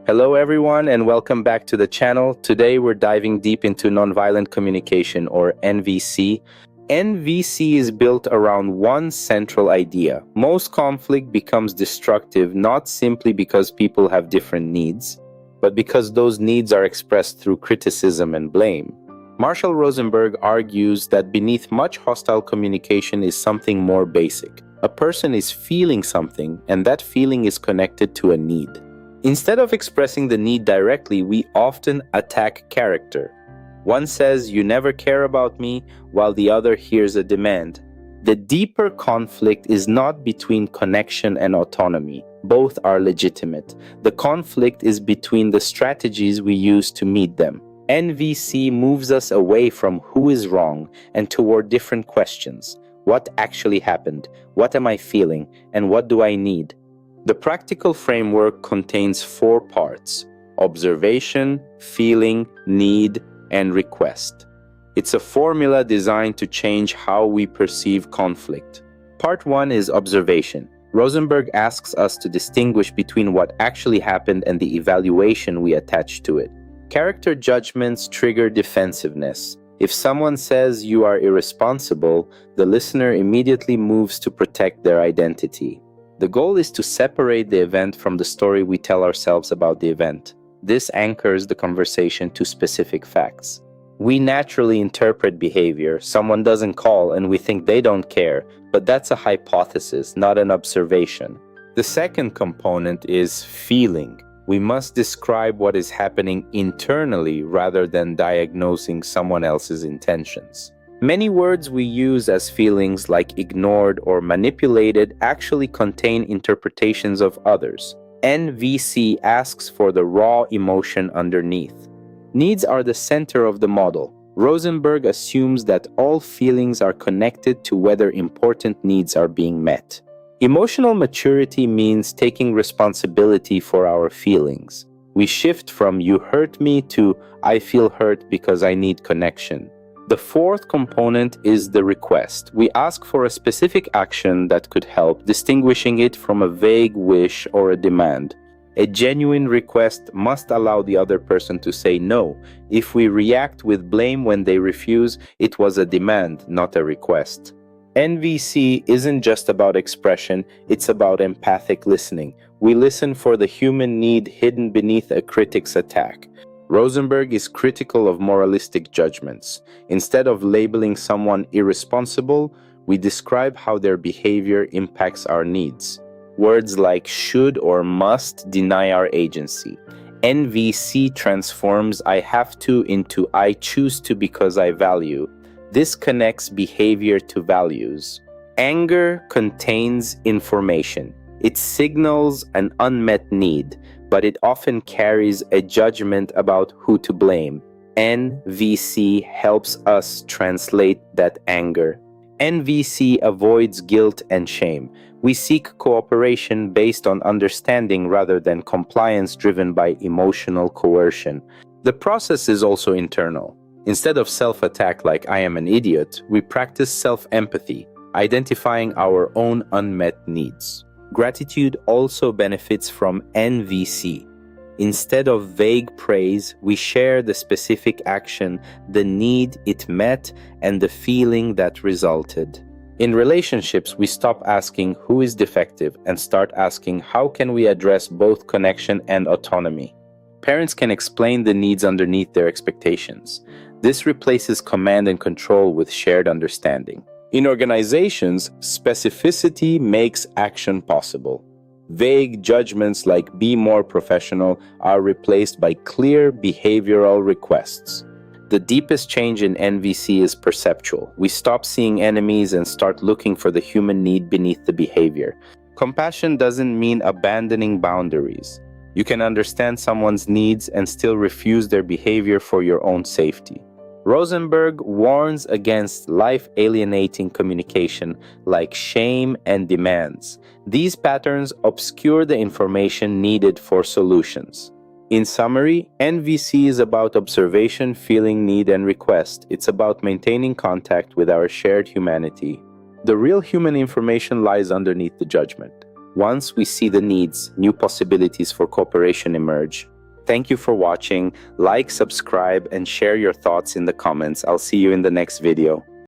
Hello everyone and welcome back to the channel. Today we're diving deep into nonviolent communication, or NVC. NVC is built around one central idea. Most conflict becomes destructive not simply because people have different needs, but because those needs are expressed through criticism and blame. Marshall Rosenberg argues that beneath much hostile communication is something more basic. A person is feeling something, and that feeling is connected to a need. Instead of expressing the need directly, we often attack character. One says, "You never care about me," while the other hears a demand. The deeper conflict is not between connection and autonomy. Both are legitimate. The conflict is between the strategies we use to meet them. NVC moves us away from who is wrong and toward different questions. What actually happened? What am I feeling? And what do I need? The practical framework contains 4 parts: observation, feeling, need, and request. It's a formula designed to change how we perceive conflict. Part 1 is observation. Rosenberg asks us to distinguish between what actually happened and the evaluation we attach to it. Character judgments trigger defensiveness. If someone says you are irresponsible, the listener immediately moves to protect their identity. The goal is to separate the event from the story we tell ourselves about the event. This anchors the conversation to specific facts. We naturally interpret behavior. Someone doesn't call and we think they don't care, but that's a hypothesis, not an observation. The second component is feeling. We must describe what is happening internally rather than diagnosing someone else's intentions. Many words we use as feelings, like ignored or manipulated, actually contain interpretations of others. NVC asks for the raw emotion underneath. Needs are the center of the model. Rosenberg assumes that all feelings are connected to whether important needs are being met. Emotional maturity means taking responsibility for our feelings. We shift from "you hurt me" to "I feel hurt because I need connection." The fourth component is the request. We ask for a specific action that could help, distinguishing it from a vague wish or a demand. A genuine request must allow the other person to say no. If we react with blame when they refuse, it was a demand, not a request. NVC isn't just about expression, it's about empathic listening. We listen for the human need hidden beneath a critic's attack. Rosenberg is critical of moralistic judgments. Instead of labeling someone irresponsible, we describe how their behavior impacts our needs. Words like should or must deny our agency. NVC transforms "I have to" into "I choose to because I value." This connects behavior to values. Anger contains information. It signals an unmet need, but it often carries a judgment about who to blame. NVC helps us translate that anger. NVC avoids guilt and shame. We seek cooperation based on understanding rather than compliance driven by emotional coercion. The process is also internal. Instead of self-attack like "I am an idiot," we practice self-empathy, identifying our own unmet needs. Gratitude also benefits from NVC. Instead of vague praise, we share the specific action, the need it met, and the feeling that resulted. In relationships, we stop asking who is defective and start asking how can we address both connection and autonomy. Parents can explain the needs underneath their expectations. This replaces command and control with shared understanding. In organizations, specificity makes action possible. Vague judgments like "be more professional" are replaced by clear behavioral requests. The deepest change in NVC is perceptual. We stop seeing enemies and start looking for the human need beneath the behavior. Compassion doesn't mean abandoning boundaries. You can understand someone's needs and still refuse their behavior for your own safety. Rosenberg warns against life-alienating communication like shame and demands. These patterns obscure the information needed for solutions. In summary, NVC is about observation, feeling, need, and request. It's about maintaining contact with our shared humanity. The real human information lies underneath the judgment. Once we see the needs, new possibilities for cooperation emerge. Thank you for watching. Like, subscribe, and share your thoughts in the comments. I'll see you in the next video.